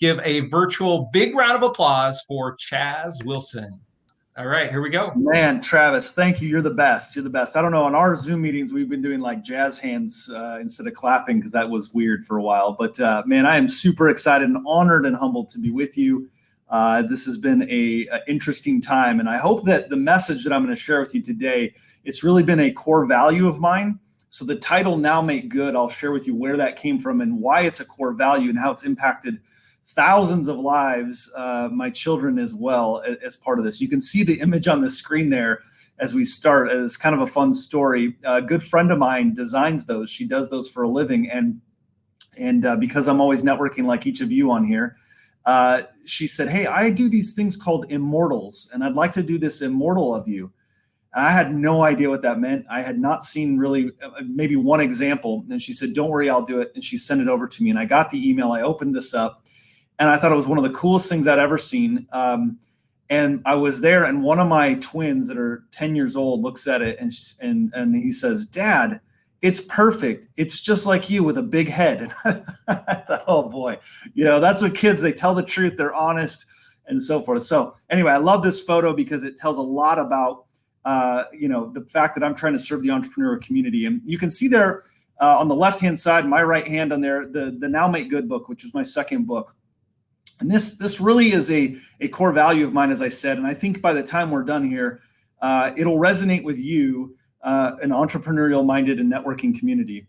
give a virtual big round of applause for Chaz Wilson. All right, here we go. Man, Travis, thank you. You're the best. You're the best. I don't know. On our Zoom meetings, we've been doing like jazz hands instead of clapping because that was weird for a while. But man, I am super excited and honored and humbled to be with you. This has been a interesting time, and I hope that the message that I'm going to share with you today, it's really been a core value of mine. So the title, Now Make Good, I'll share with you where that came from and why it's a core value and how it's impacted thousands of lives, my children as well, as part of this. You can see the image on the screen there as we start. It's kind of a fun story. A good friend of mine designs those. She does those for a living. And because I'm always networking like each of you on here, she said, hey, I do these things called immortals, and I'd like to do this immortal of you. And I had no idea what that meant. I had not seen really maybe one example. And she said, don't worry, I'll do it. And she sent it over to me. And I got the email. I opened this up. And I thought it was one of the coolest things I'd ever seen. And I was there, and one of my twins that are 10 years old looks at it, and he says, Dad, it's perfect. It's just like you with a big head. And I thought, oh boy, that's what kids, they tell the truth, they're honest, and so forth. So anyway, I love this photo because it tells a lot about, the fact that I'm trying to serve the entrepreneur community. And you can see there on the left-hand side, my right hand on there, the Now Make Good book, which was my second book. And this really is a core value of mine, as I said. And I think by the time we're done here, it'll resonate with you, an entrepreneurial-minded and networking community.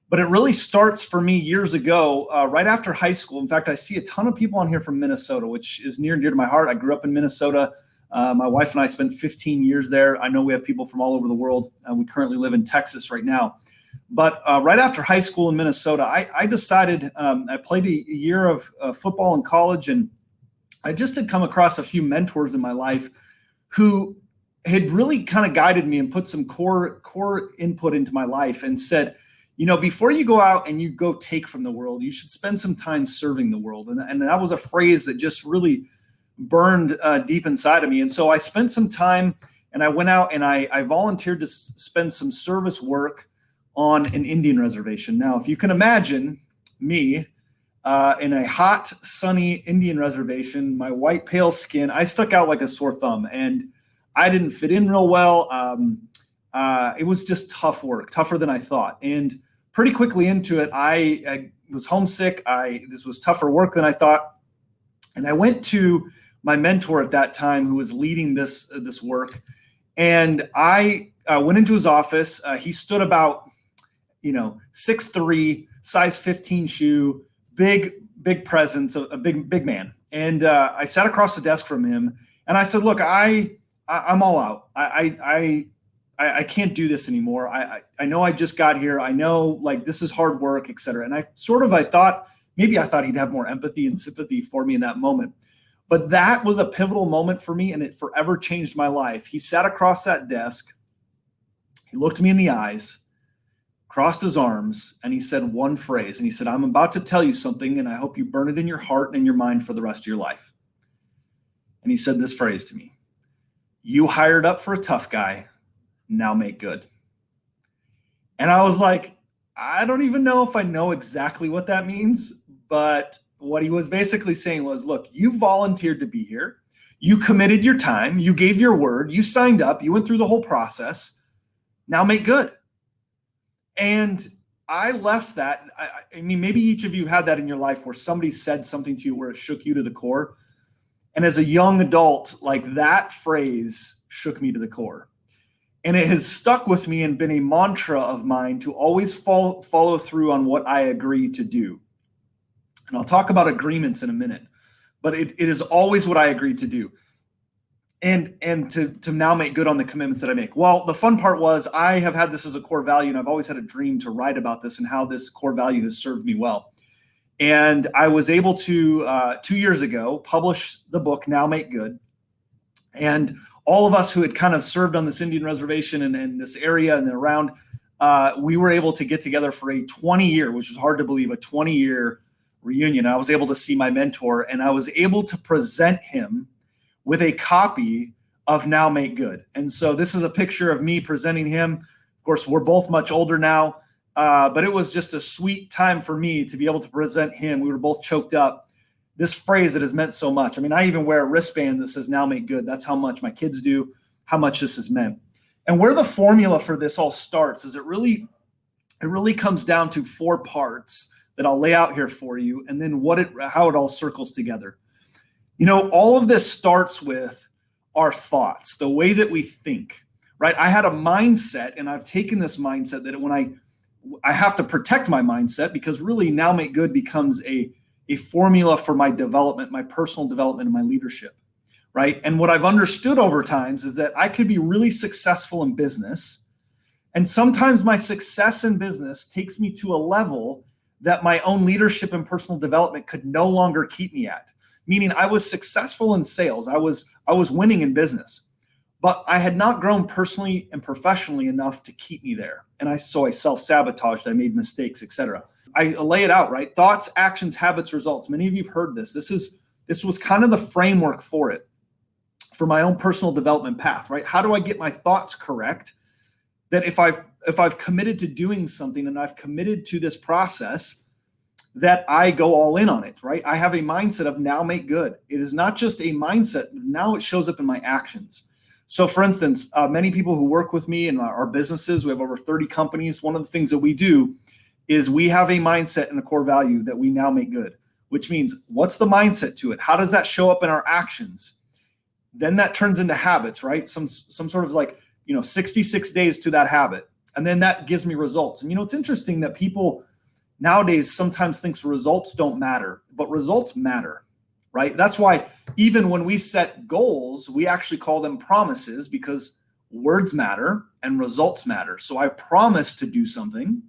But it really starts for me years ago, right after high school. In fact, I see a ton of people on here from Minnesota, which is near and dear to my heart. I grew up in Minnesota. My wife and I spent 15 years there. I know we have people from all over the world. We currently live in Texas right now. But right after high school in Minnesota, I decided, I played a year of football in college, and I just had come across a few mentors in my life who had really kind of guided me and put some core input into my life and said, before you go out and you go take from the world, you should spend some time serving the world. And that was a phrase that just really burned deep inside of me. And so I spent some time, and I went out and I volunteered to spend some service work on an Indian reservation. Now, if you can imagine me in a hot, sunny Indian reservation, my white, pale skin, I stuck out like a sore thumb, and I didn't fit in real well. It was just tough work, tougher than I thought. And pretty quickly into it, I was homesick. This was tougher work than I thought. And I went to my mentor at that time, who was leading this work. And I went into his office. He stood about 6'3", size 15 shoe, big presence, a big man. And I sat across the desk from him, and I said, look, I'm all out. I can't do this anymore. I know I just got here. I know, like, this is hard work, et cetera. And I thought he'd have more empathy and sympathy for me in that moment. But that was a pivotal moment for me, and it forever changed my life. He sat across that desk. He looked me in the eyes, crossed his arms, and he said one phrase. And he said, I'm about to tell you something, and I hope you burn it in your heart and in your mind for the rest of your life. And he said this phrase to me: you hired up for a tough guy, now make good. And I was like, I don't even know if I know exactly what that means, but what he was basically saying was, look, you volunteered to be here. You committed your time. You gave your word. You signed up. You went through the whole process. Now make good. And I left that. I mean, maybe each of you had that in your life where somebody said something to you where it shook you to the core. And as a young adult, like, that phrase shook me to the core. And it has stuck with me and been a mantra of mine to always follow through on what I agree to do. And I'll talk about agreements in a minute, but it is always what I agreed to do. And to now make good on the commitments that I make. Well, the fun part was I have had this as a core value, and I've always had a dream to write about this and how this core value has served me well. And I was able to, 2 years ago, publish the book, Now Make Good. And all of us who had kind of served on this Indian reservation and this area and around, we were able to get together for a 20-year, which was hard to believe, a 20-year reunion. I was able to see my mentor, and I was able to present him with a copy of Now Make Good. And so this is a picture of me presenting him. Of course, we're both much older now, but it was just a sweet time for me to be able to present him. We were both choked up this phrase that has meant so much. I mean, I even wear a wristband that says now make good. That's how much my kids do, how much this has meant. And where the formula for this all starts is it really comes down to 4 parts that I'll lay out here for you, and then how it all circles together. You know, all of this starts with our thoughts, the way that we think, right? I had a mindset, and I've taken this mindset that when I have to protect my mindset, because really now make good becomes a formula for my development, my personal development, and my leadership, right? And what I've understood over times is that I could be really successful in business, and sometimes my success in business takes me to a level that my own leadership and personal development could no longer keep me at. Meaning I was successful in sales. I was winning in business, but I had not grown personally and professionally enough to keep me there. And so I self-sabotaged, I made mistakes, etc. I lay it out, right? Thoughts, actions, habits, results. Many of you have heard this. This was kind of the framework for it, for my own personal development path, right? How do I get my thoughts correct? That if I've committed to doing something and I've committed to this process, that I go all in on it, right? I have a mindset of now make good. It is not just a mindset. Now it shows up in my actions. So for instance, many people who work with me in our businesses, we have over 30 companies. One of the things that we do is we have a mindset and a core value that we now make good, which means what's the mindset to it? How does that show up in our actions? Then that turns into habits, right? Some sort of 66 days to that habit. And then that gives me results. And it's interesting that people nowadays sometimes think results don't matter, but results matter, right? That's why even when we set goals, we actually call them promises, because words matter and results matter. So I promise to do something,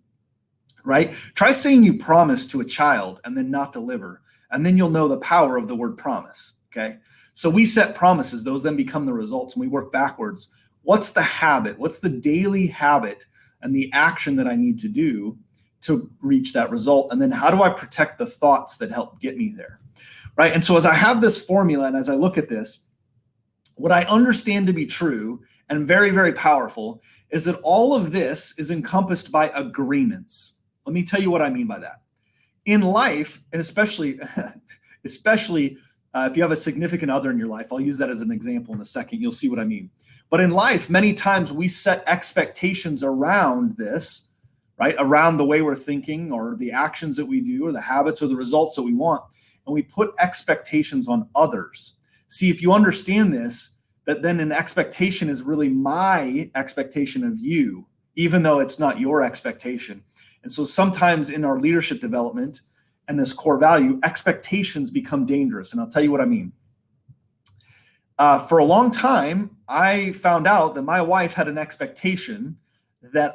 right? Try saying you promise to a child and then not deliver, and then you'll know the power of the word promise, okay? So we set promises, those then become the results, and we work backwards. What's the habit? What's the daily habit and the action that I need to do to reach that result? And then how do I protect the thoughts that help get me there, right? And so as I have this formula and as I look at this, what I understand to be true and very, very powerful is that all of this is encompassed by agreements. Let me tell you what I mean by that. In life, and especially if you have a significant other in your life, I'll use that as an example in a second, you'll see what I mean. But in life, many times we set expectations around this, right? Around the way we're thinking or the actions that we do or the habits or the results that we want. And we put expectations on others. See, if you understand this, that then an expectation is really my expectation of you, even though it's not your expectation. And so sometimes in our leadership development and this core value, expectations become dangerous. And I'll tell you what I mean. For a long time, I found out that my wife had an expectation that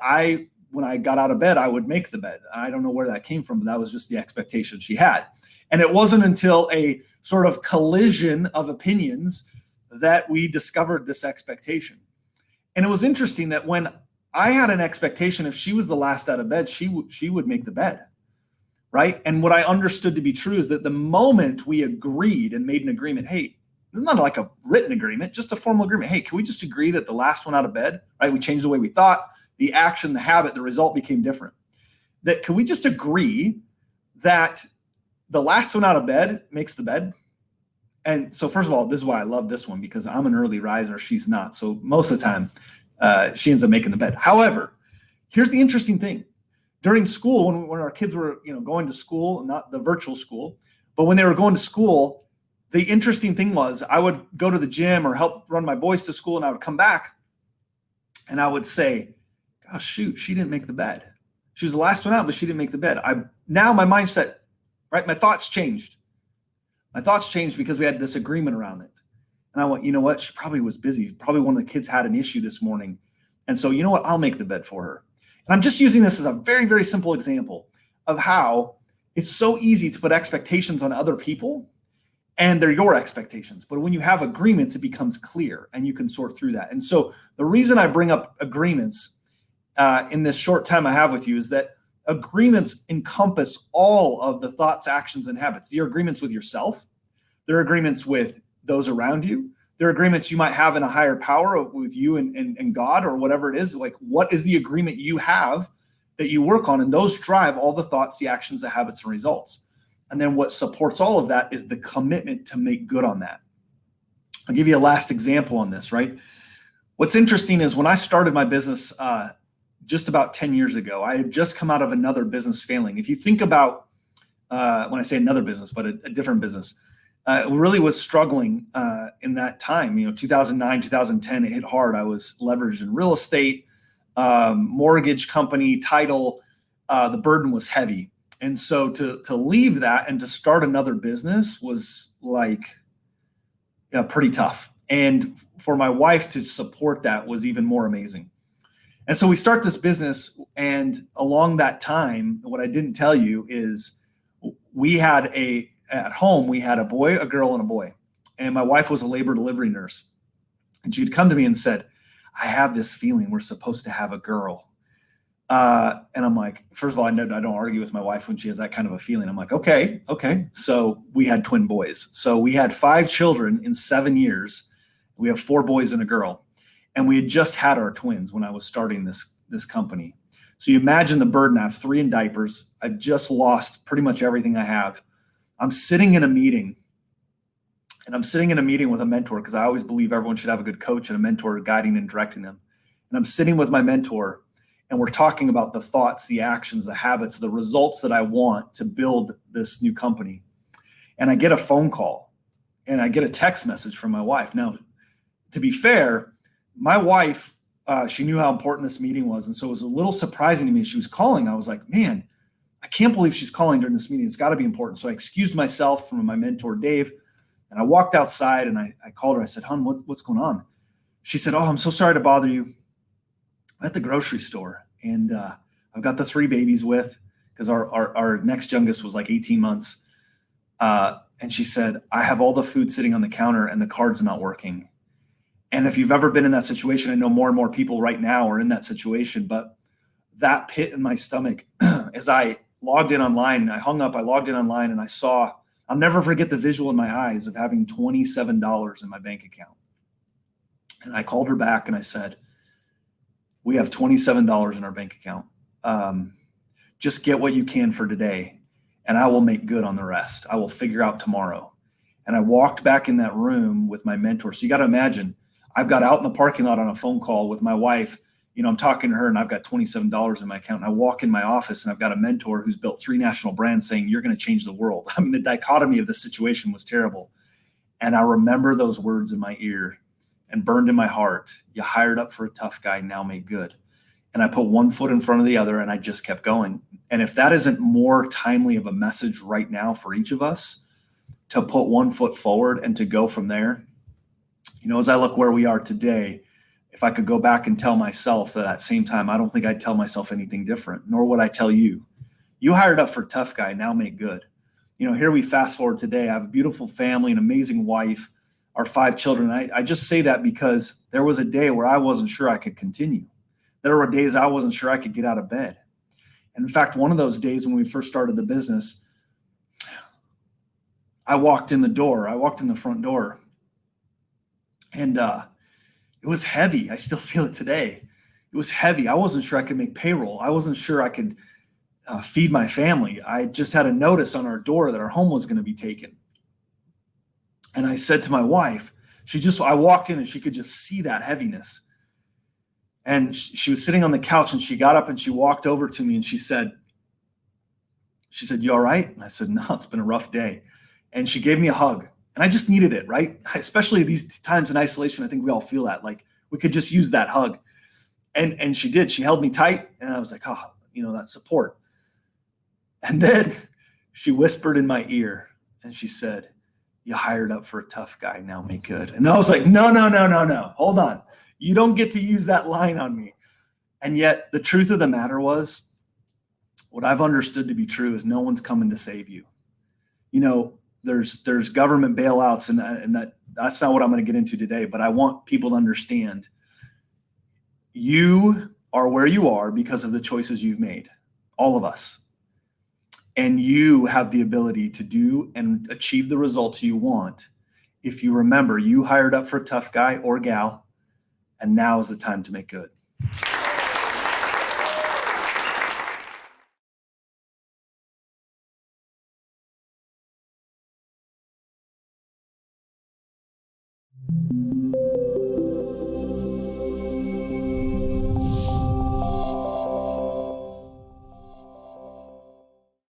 when I got out of bed, I would make the bed. I don't know where that came from, but that was just the expectation she had. And it wasn't until a sort of collision of opinions that we discovered this expectation. And it was interesting that when I had an expectation, if she was the last out of bed, she would make the bed, right? And what I understood to be true is that the moment we agreed and made an agreement, hey, it's not like a written agreement, just a formal agreement. Hey, can we just agree that the last one out of bed, right? We changed the way we thought, the action, the habit, the result became different. That can we just agree that the last one out of bed makes the bed? And so first of all, this is why I love this one, because I'm an early riser, she's not. So most of the time, she ends up making the bed. However, here's the interesting thing. During school, when our kids were going to school, not the virtual school, but when they were going to school, the interesting thing was I would go to the gym or help run my boys to school, and I would come back and I would say, gosh, shoot, she didn't make the bed. She was the last one out, but she didn't make the bed. Now my mindset, right? My thoughts changed. My thoughts changed because we had this agreement around it. And I went, you know what? She probably was busy. Probably one of the kids had an issue this morning. And so, you know what? I'll make the bed for her. And I'm just using this as a very, very simple example of how it's so easy to put expectations on other people, and they're your expectations. But when you have agreements, it becomes clear and you can sort through that. And so the reason I bring up agreements in this short time I have with you is that agreements encompass all of the thoughts, actions, and habits. Your agreements with yourself, there are agreements with those around you. There are agreements you might have in a higher power with you and God or whatever it is. Like, what is the agreement you have that you work on? And those drive all the thoughts, the actions, the habits, and results. And then what supports all of that is the commitment to make good on that. I'll give you a last example on this, right? What's interesting is when I started my business just about 10 years ago, I had just come out of another business failing. If you think about, when I say another business, but a different business, really was struggling in that time. 2009, 2010, it hit hard. I was leveraged in real estate, mortgage company, title. The burden was heavy. And so to leave that and to start another business was like pretty tough. And for my wife to support that was even more amazing. And so we start this business, and along that time, what I didn't tell you is at home, we had a boy, a girl, and a boy. And my wife was a labor delivery nurse. And she'd come to me and said, I have this feeling we're supposed to have a girl. And I'm like, first of all, I don't argue with my wife when she has that kind of a feeling. I'm like, okay. So we had twin boys. So we had 5 children in 7 years. We have 4 boys and a girl. And we had just had our twins when I was starting this company. So you imagine the burden. I have 3 in diapers. I've just lost pretty much everything I have. I'm sitting in a meeting, and I'm sitting in a meeting with a mentor, because I always believe everyone should have a good coach and a mentor guiding and directing them. And I'm sitting with my mentor, and we're talking about the thoughts, the actions, the habits, the results that I want to build this new company. And I get a phone call, and I get a text message from my wife. Now, to be fair, my wife, she knew how important this meeting was. And so it was a little surprising to me. She was calling. I was like, man, I can't believe she's calling during this meeting. It's got to be important. So I excused myself from my mentor, Dave, and I walked outside, and I called her. I said, hon, what's going on? She said, oh, I'm so sorry to bother you. I'm at the grocery store, and I've got the 3 babies because our next youngest was like 18 months. And she said, I have all the food sitting on the counter, and the card's not working. And if you've ever been in that situation, I know more and more people right now are in that situation, but that pit in my stomach as I logged in online, I hung up, I logged in online, and I saw, I'll never forget the visual in my eyes of having $27 in my bank account. And I called her back and I said, we have $27 in our bank account. Just get what you can for today, and I will make good on the rest. I will figure out tomorrow. And I walked back in that room with my mentor. So you got to imagine, I've got out in the parking lot on a phone call with my wife. I'm talking to her, and I've got $27 in my account. And I walk in my office, and I've got a mentor who's built 3 national brands saying, you're going to change the world. I mean, the dichotomy of the situation was terrible. And I remember those words in my ear and burned in my heart. You hired up for a tough guy, now make good. And I put one foot in front of the other, and I just kept going. And if that isn't more timely of a message right now for each of us, to put one foot forward and to go from there, as I look where we are today, if I could go back and tell myself at that same time, I don't think I'd tell myself anything different, nor would I tell you. You hired up for a tough guy, now make good. Here we fast forward today. I have a beautiful family, an amazing wife, our 5 children. I just say that because there was a day where I wasn't sure I could continue. There were days I wasn't sure I could get out of bed. And in fact, one of those days when we first started the business, I walked in the front door, and it was heavy. I still feel it today. It was heavy. I wasn't sure I could make payroll. I wasn't sure I could feed my family. I just had a notice on our door that our home was going to be taken. And I said to my wife, I walked in, and she could just see that heaviness. And she was sitting on the couch, and she got up and she walked over to me, and she said, you all right? And I said, no, it's been a rough day. And she gave me a hug. And I just needed it, right? Especially these times in isolation, I think we all feel that. Like we could just use that hug. And she did. She held me tight, and I was like, oh, that support. And then she whispered in my ear, and she said, you hired up for a tough guy, now make good. And I was like, no. Hold on. You don't get to use that line on me. And yet the truth of the matter was, what I've understood to be true is no one's coming to save you. There's government bailouts, and that's not what I'm going to get into today, but I want people to understand you are where you are because of the choices you've made, all of us. And you have the ability to do and achieve the results you want if you remember you hired up for a tough guy or gal, and now is the time to make good.